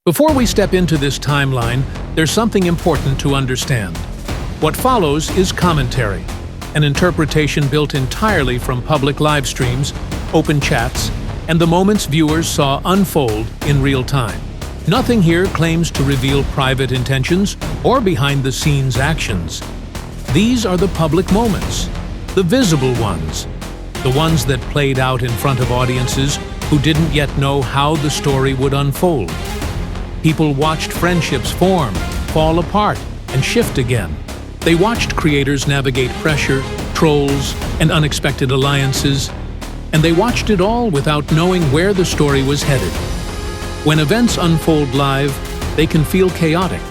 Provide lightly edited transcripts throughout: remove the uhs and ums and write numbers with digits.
Before we step into this timeline, there's something important to understand. What follows is commentary, an interpretation built entirely from public live streams, open chats, and the moments viewers saw unfold in real time. Nothing here claims to reveal private intentions or behind-the-scenes actions. These are the public moments, the visible ones, the ones that played out in front of audiences who didn't yet know how the story would unfold. People watched friendships form, fall apart, and shift again. They watched creators navigate pressure, trolls, and unexpected alliances, and they watched it all without knowing where the story was headed. When events unfold live, they can feel chaotic,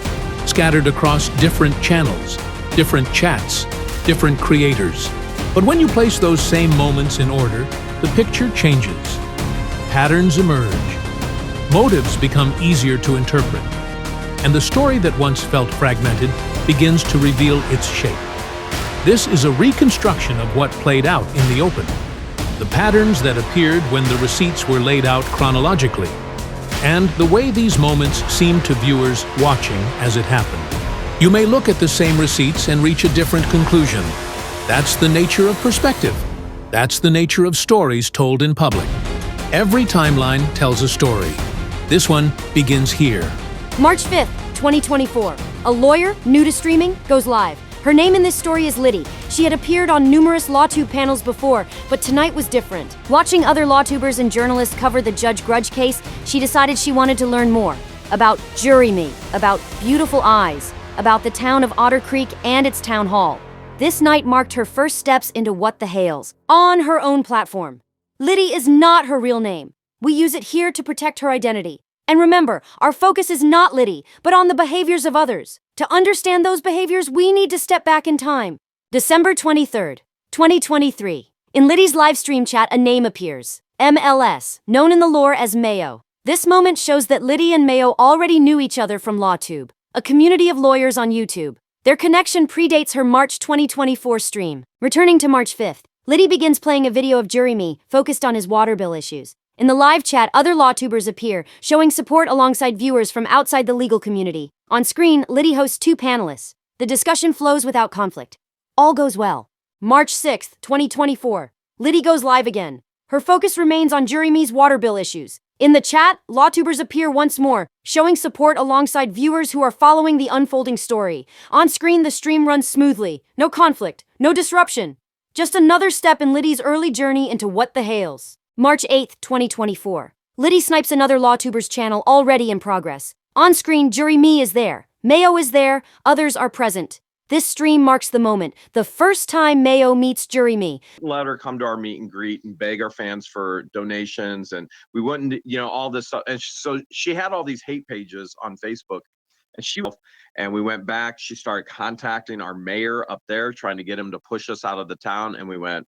scattered across different channels, different chats, different creators. But when you place those same moments in order, the picture changes. Patterns emerge. Motives become easier to interpret. And the story that once felt fragmented begins to reveal its shape. This is a reconstruction of what played out in the open. The patterns that appeared when the receipts were laid out chronologically, and the way these moments seem to viewers watching as it happened. You may look at the same receipts and reach a different conclusion. That's the nature of perspective. That's the nature of stories told in public. Every timeline tells a story. This one begins here. March 5th, 2024. A lawyer, new to streaming, goes live. Her name in this story is Liddy. She had appeared on numerous LawTube panels before, but tonight was different. Watching other LawTubers and journalists cover the Judge Grudge case, she decided she wanted to learn more. About Jury Me, about Beautiful Eyes, about the town of Otter Creek and its town hall. This night marked her first steps into WhatTheHales, on her own platform. Liddy is not her real name. We use it here to protect her identity. And remember, our focus is not Liddy, but on the behaviors of others. To understand those behaviors, we need to step back in time. December 23rd, 2023. In Liddy's live stream chat, a name appears. MLS, known in the lore as Mayo. This moment shows that Liddy and Mayo already knew each other from LawTube, a community of lawyers on YouTube. Their connection predates her March 2024 stream. Returning to March 5th, Liddy begins playing a video of Jury Me, focused on his water bill issues. In the live chat, other LawTubers appear, showing support alongside viewers from outside the legal community. On screen, Liddy hosts two panelists. The discussion flows without conflict. All goes well. March 6th, 2024. Liddy goes live again. Her focus remains on Jury Me's water bill issues. In the chat, LawTubers appear once more, showing support alongside viewers who are following the unfolding story. On screen, the stream runs smoothly. No conflict, no disruption. Just another step in Liddy's early journey into WhatTheHales. March 8th, 2024. Liddy snipes another LawTuber's channel already in progress. On screen, Jury Me is there. Mayo is there. Others are present. This stream marks the moment, the first time Mayo meets Jury Me. Let her come to our meet and greet and beg our fans for donations, and we wouldn't, all this stuff. And so she had all these hate pages on Facebook, and we went back. She started contacting our mayor up there, trying to get him to push us out of the town, and we went,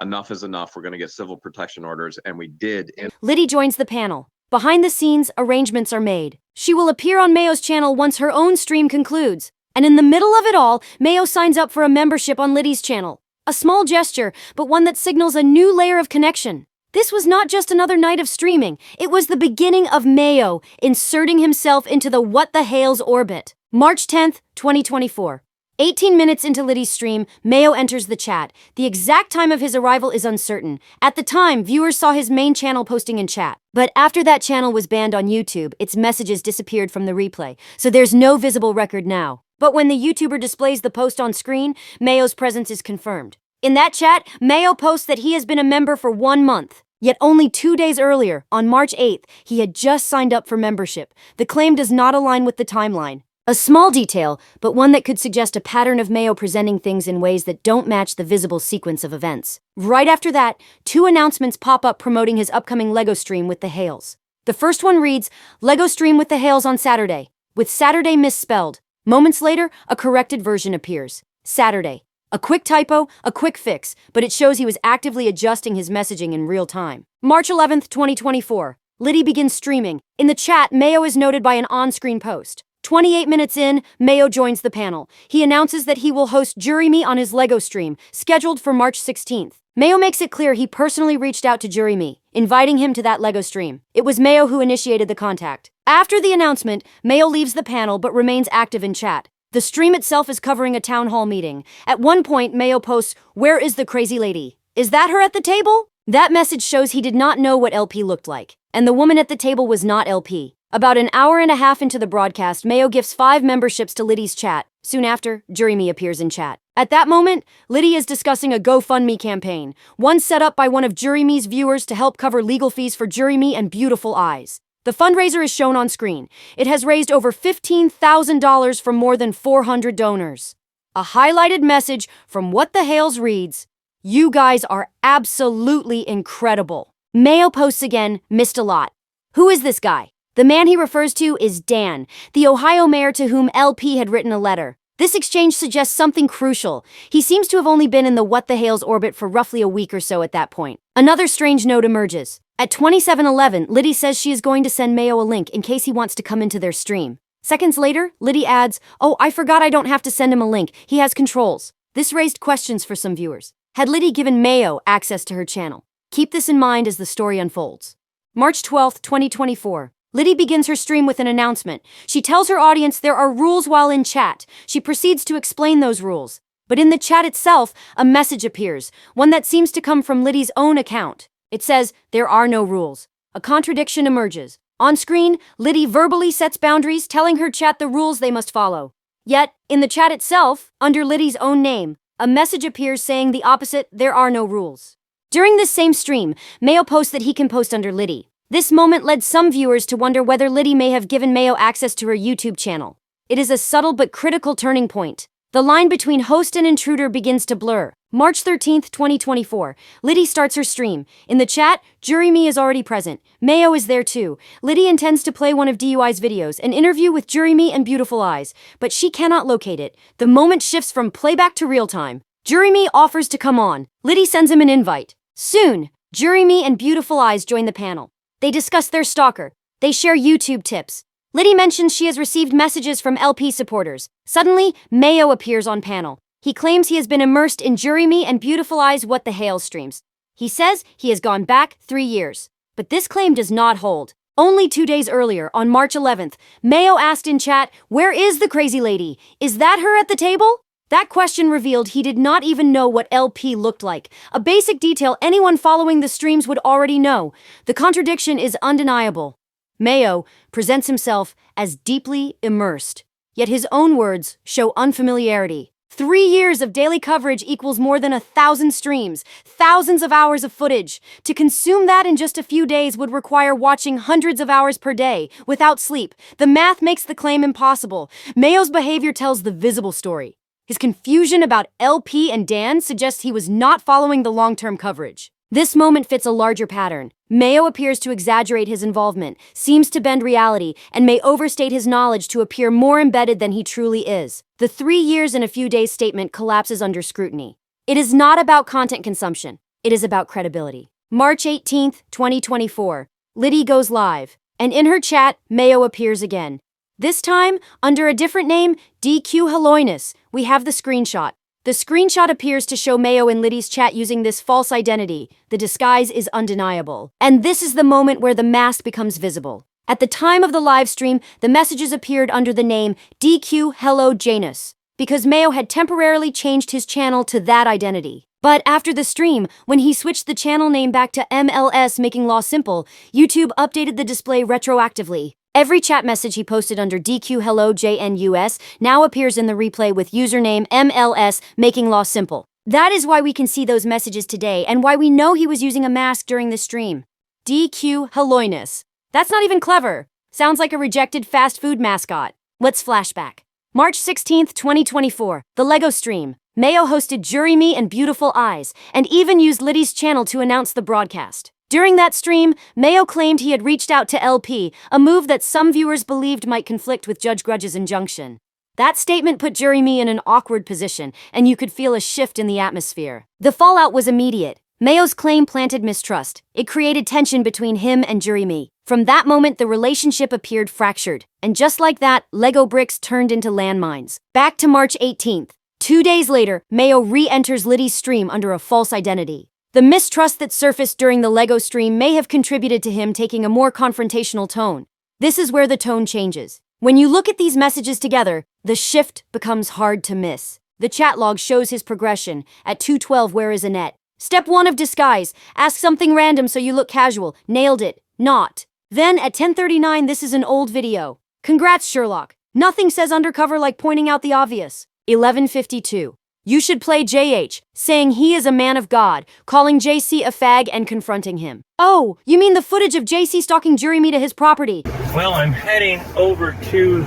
enough is enough. We're going to get civil protection orders, and we did. Liddy joins the panel. Behind the scenes, arrangements are made. She will appear on Mayo's channel once her own stream concludes. And in the middle of it all, Mayo signs up for a membership on Liddy's channel. A small gesture, but one that signals a new layer of connection. This was not just another night of streaming. It was the beginning of Mayo inserting himself into the WhatTheHales orbit. March 10th, 2024. 18 minutes into Liddy's stream, Mayo enters the chat. The exact time of his arrival is uncertain. At the time, viewers saw his main channel posting in chat. But after that channel was banned on YouTube, its messages disappeared from the replay, so there's no visible record now. But when the YouTuber displays the post on screen, Mayo's presence is confirmed. In that chat, Mayo posts that he has been a member for 1 month. Yet only 2 days earlier, on March 8th, he had just signed up for membership. The claim does not align with the timeline. A small detail, but one that could suggest a pattern of Mayo presenting things in ways that don't match the visible sequence of events. Right after that, 2 announcements pop up promoting his upcoming LEGO stream with the Hales. The first one reads, LEGO stream with the Hales on Saturday, with Saturday misspelled. Moments later, a corrected version appears. Saturday. A quick typo, a quick fix, but it shows he was actively adjusting his messaging in real time. March 11th, 2024. Liddy begins streaming. In the chat, Mayo is noted by an on-screen post. 28 minutes in, Mayo joins the panel. He announces that he will host Jury Me on his LEGO stream, scheduled for March 16th. Mayo makes it clear he personally reached out to Jury Me, inviting him to that LEGO stream. It was Mayo who initiated the contact. After the announcement, Mayo leaves the panel but remains active in chat. The stream itself is covering a town hall meeting. At one point, Mayo posts, "Where is the crazy lady? Is that her at the table?" That message shows he did not know what LP looked like, and the woman at the table was not LP. About an hour and a half into the broadcast, Mayo gifts 5 memberships to Liddy's chat. Soon after, Jeremy appears in chat. At that moment, Liddy is discussing a GoFundMe campaign, one set up by one of Jeremy's viewers to help cover legal fees for Jeremy and Beautiful Eyes. The fundraiser is shown on screen. It has raised over $15,000 from more than 400 donors. A highlighted message from WhatTheHales reads, "You guys are absolutely incredible." Mayo posts again, "Missed a lot." Who is this guy? The man he refers to is Dan, the Ohio mayor to whom LP had written a letter. This exchange suggests something crucial. He seems to have only been in the WhatTheHales orbit for roughly a week or so at that point. Another strange note emerges. At 27:11, Liddy says she is going to send Mayo a link in case he wants to come into their stream. Seconds later, Liddy adds, "Oh, I forgot I don't have to send him a link. He has controls." This raised questions for some viewers. Had Liddy given Mayo access to her channel? Keep this in mind as the story unfolds. March 12, 2024. Liddy begins her stream with an announcement. She tells her audience there are rules while in chat. She proceeds to explain those rules. But in the chat itself, a message appears, one that seems to come from Liddy's own account. It says, "There are no rules." A contradiction emerges. On screen, Liddy verbally sets boundaries, telling her chat the rules they must follow. Yet, in the chat itself, under Liddy's own name, a message appears saying the opposite, "There are no rules." During this same stream, Mayo posts that he can post under Liddy. This moment led some viewers to wonder whether Liddy may have given Mayo access to her YouTube channel. It is a subtle but critical turning point. The line between host and intruder begins to blur. March 13th, 2024. Liddy starts her stream. In the chat, Jeremy is already present. Mayo is there too. Liddy intends to play one of DUI's videos, an interview with Jeremy and Beautiful Eyes, but she cannot locate it. The moment shifts from playback to real time. Jeremy offers to come on. Liddy sends him an invite. Soon, Jeremy and Beautiful Eyes join the panel. They discuss their stalker. They share YouTube tips. Liddy mentions she has received messages from LP supporters. Suddenly, Mayo appears on panel. He claims he has been immersed in Jeremy and Beautiful Eyes' WhatTheHales streams. He says he has gone back 3 years. But this claim does not hold. Only 2 days earlier, on March 11th, Mayo asked in chat, "Where is the crazy lady? Is that her at the table?" That question revealed he did not even know what LP looked like, a basic detail anyone following the streams would already know. The contradiction is undeniable. Mayo presents himself as deeply immersed, yet his own words show unfamiliarity. 3 years of daily coverage equals more than 1,000 streams, thousands of hours of footage. To consume that in just a few days would require watching hundreds of hours per day, without sleep. The math makes the claim impossible. Mayo's behavior tells the visible story. His confusion about LP and Dan suggests he was not following the long-term coverage. This moment fits a larger pattern. Mayo appears to exaggerate his involvement, seems to bend reality, and may overstate his knowledge to appear more embedded than he truly is. The 3 years and a few days statement collapses under scrutiny. It is not about content consumption. It is about credibility. March 18th, 2024. Liddy goes live, and in her chat, Mayo appears again. This time, under a different name, DQ Haloinus, we have the screenshot. The screenshot appears to show Mayo in Liddy's chat using this false identity. The disguise is undeniable. And this is the moment where the mask becomes visible. At the time of the live stream, the messages appeared under the name DQ Hello Janus, because Mayo had temporarily changed his channel to that identity. But after the stream, when he switched the channel name back to MLS Making Law Simple, YouTube updated the display retroactively. Every chat message he posted under DQ Hello JNUS now appears in the replay with username MLS Making Law Simple. That is why we can see those messages today and why we know he was using a mask during the stream. DQ Haloinus. That's not even clever. Sounds like a rejected fast food mascot. Let's flashback. March 16th, 2024. The Lego stream. Mayo hosted Jeremy and Beautiful Eyes and even used Liddy's channel to announce the broadcast. During that stream, Mayo claimed he had reached out to LP, a move that some viewers believed might conflict with Judge Grudge's injunction. That statement put Jeremy in an awkward position, and you could feel a shift in the atmosphere. The fallout was immediate. Mayo's claim planted mistrust. It created tension between him and Jeremy. From that moment, the relationship appeared fractured. And just like that, Lego bricks turned into landmines. Back to March 18th. 2 days later, Mayo re-enters Liddy's stream under a false identity. The mistrust that surfaced during the Lego stream may have contributed to him taking a more confrontational tone. This is where the tone changes. When you look at these messages together, the shift becomes hard to miss. The chat log shows his progression. At 2:12, where is Annette? Step 1 of disguise. Ask something random so you look casual. Nailed it. Not. Then at 10:39, this is an old video. Congrats, Sherlock. Nothing says undercover like pointing out the obvious. 11:52. You should play JH, saying he is a man of God, calling JC a fag and confronting him. Oh, you mean the footage of JC stalking Jeremy to his property? Well, I'm heading over to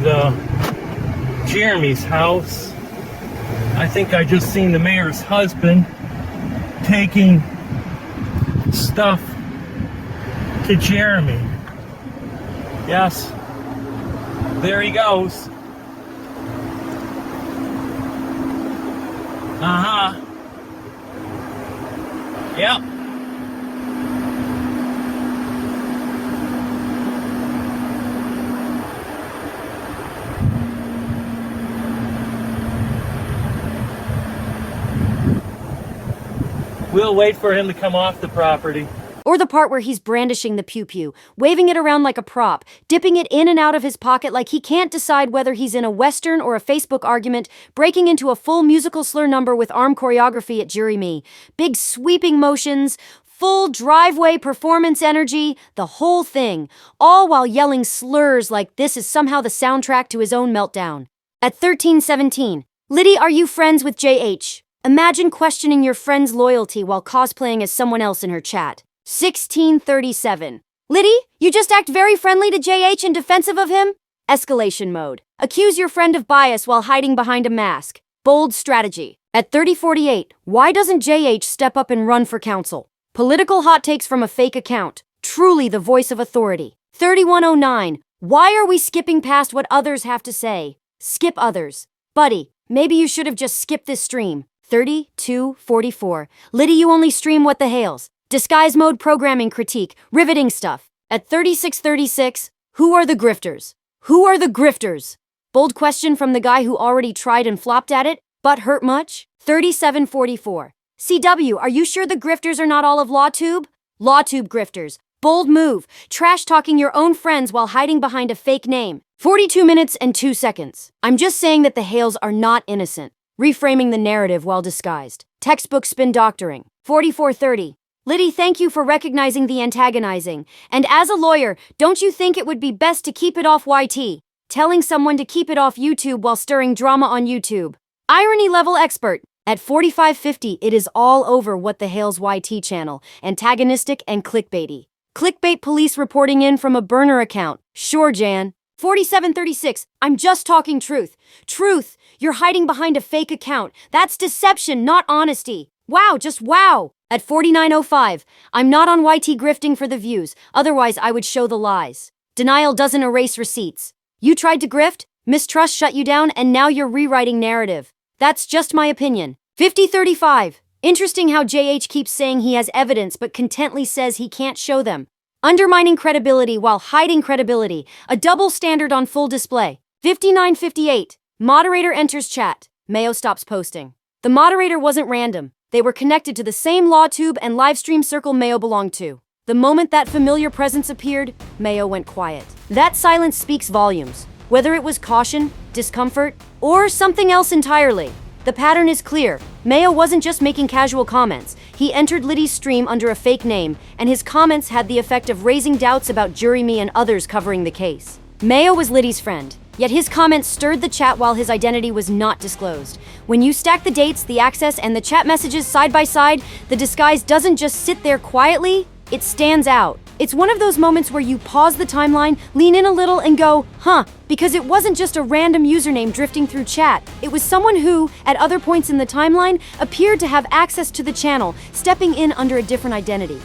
Jeremy's house. I think I just seen the mayor's husband taking stuff to Jeremy. Yes, there he goes. Yep. We'll wait for him to come off the property. Or the part where he's brandishing the pew-pew, waving it around like a prop, dipping it in and out of his pocket like he can't decide whether he's in a Western or a Facebook argument, breaking into a full musical slur number with arm choreography at Jeremy. Big sweeping motions, full driveway performance energy, the whole thing, all while yelling slurs like this is somehow the soundtrack to his own meltdown. At 13:17, Liddy, are you friends with JH? Imagine questioning your friend's loyalty while cosplaying as someone else in her chat. 16:37. Liddy, you just act very friendly to JH and defensive of him? Escalation mode. Accuse your friend of bias while hiding behind a mask. Bold strategy. At 30:48, why doesn't JH step up and run for council? Political hot takes from a fake account. Truly the voice of authority. 31:09. Why are we skipping past what others have to say? Skip others. Buddy, maybe you should have just skipped this stream. 32:44. Liddy, you only stream WhatTheHales. Disguise mode programming critique, riveting stuff. At 36:36, who are the grifters? Who are the grifters? Bold question from the guy who already tried and flopped at it, but hurt much? 37:44. CW, are you sure the grifters are not all of LawTube? LawTube grifters. Bold move. Trash talking your own friends while hiding behind a fake name. 42 minutes and 2 seconds. I'm just saying that the Hales are not innocent. Reframing the narrative while disguised. Textbook spin doctoring. 44:30. Liddy, thank you for recognizing the antagonizing. And as a lawyer, don't you think it would be best to keep it off YT? Telling someone to keep it off YouTube while stirring drama on YouTube. Irony level expert. At 45:50, it is all over WhatTheHales YT channel. Antagonistic and clickbaity. Clickbait police reporting in from a burner account. Sure, Jan. 47:36, I'm just talking truth. Truth, you're hiding behind a fake account. That's deception, not honesty. Wow, just wow. At 49:05, I'm not on YT grifting for the views, otherwise I would show the lies. Denial doesn't erase receipts. You tried to grift, mistrust shut you down, and now you're rewriting narrative. That's just my opinion. 50:35, interesting how JH keeps saying he has evidence but contently says he can't show them. Undermining credibility while hiding credibility, a double standard on full display. 59:58, moderator enters chat. Mayo stops posting. The moderator wasn't random. They were connected to the same LawTube and livestream circle Mayo belonged to. The moment that familiar presence appeared, Mayo went quiet. That silence speaks volumes. Whether it was caution, discomfort, or something else entirely. The pattern is clear. Mayo wasn't just making casual comments. He entered Liddy's stream under a fake name, and his comments had the effect of raising doubts about Jeremy and others covering the case. Mayo was Liddy's friend, yet his comments stirred the chat while his identity was not disclosed. When you stack the dates, the access, and the chat messages side by side, the disguise doesn't just sit there quietly, it stands out. It's one of those moments where you pause the timeline, lean in a little, and go, huh, because it wasn't just a random username drifting through chat. It was someone who, at other points in the timeline, appeared to have access to the channel, stepping in under a different identity.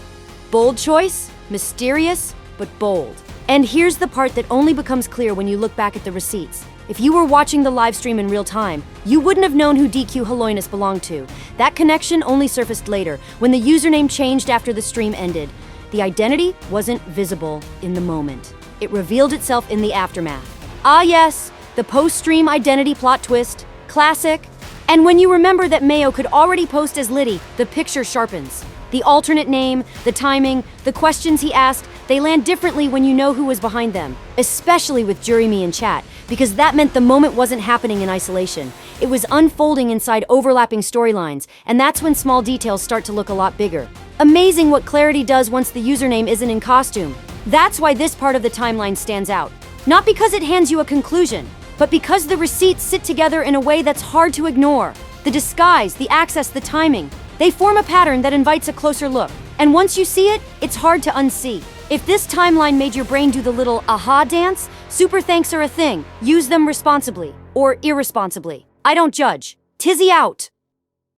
Bold choice, mysterious, but bold. And here's the part that only becomes clear when you look back at the receipts. If you were watching the live stream in real time, you wouldn't have known who DQ Haloinus belonged to. That connection only surfaced later, when the username changed after the stream ended. The identity wasn't visible in the moment. It revealed itself in the aftermath. Ah yes, the post-stream identity plot twist. Classic. And when you remember that Mayo could already post as Liddy, the picture sharpens. The alternate name, the timing, the questions he asked, They land differently when you know who was behind them, especially with Jury Me and Chat, because that meant the moment wasn't happening in isolation. It was unfolding inside overlapping storylines, and that's when small details start to look a lot bigger. Amazing what clarity does once the username isn't in costume. That's why this part of the timeline stands out. Not because it hands you a conclusion, but because the receipts sit together in a way that's hard to ignore. The disguise, the access, the timing, they form a pattern that invites a closer look. And once you see it, it's hard to unsee. If this timeline made your brain do the little aha dance, super thanks are a thing. Use them responsibly or irresponsibly. I don't judge. Tizzy out.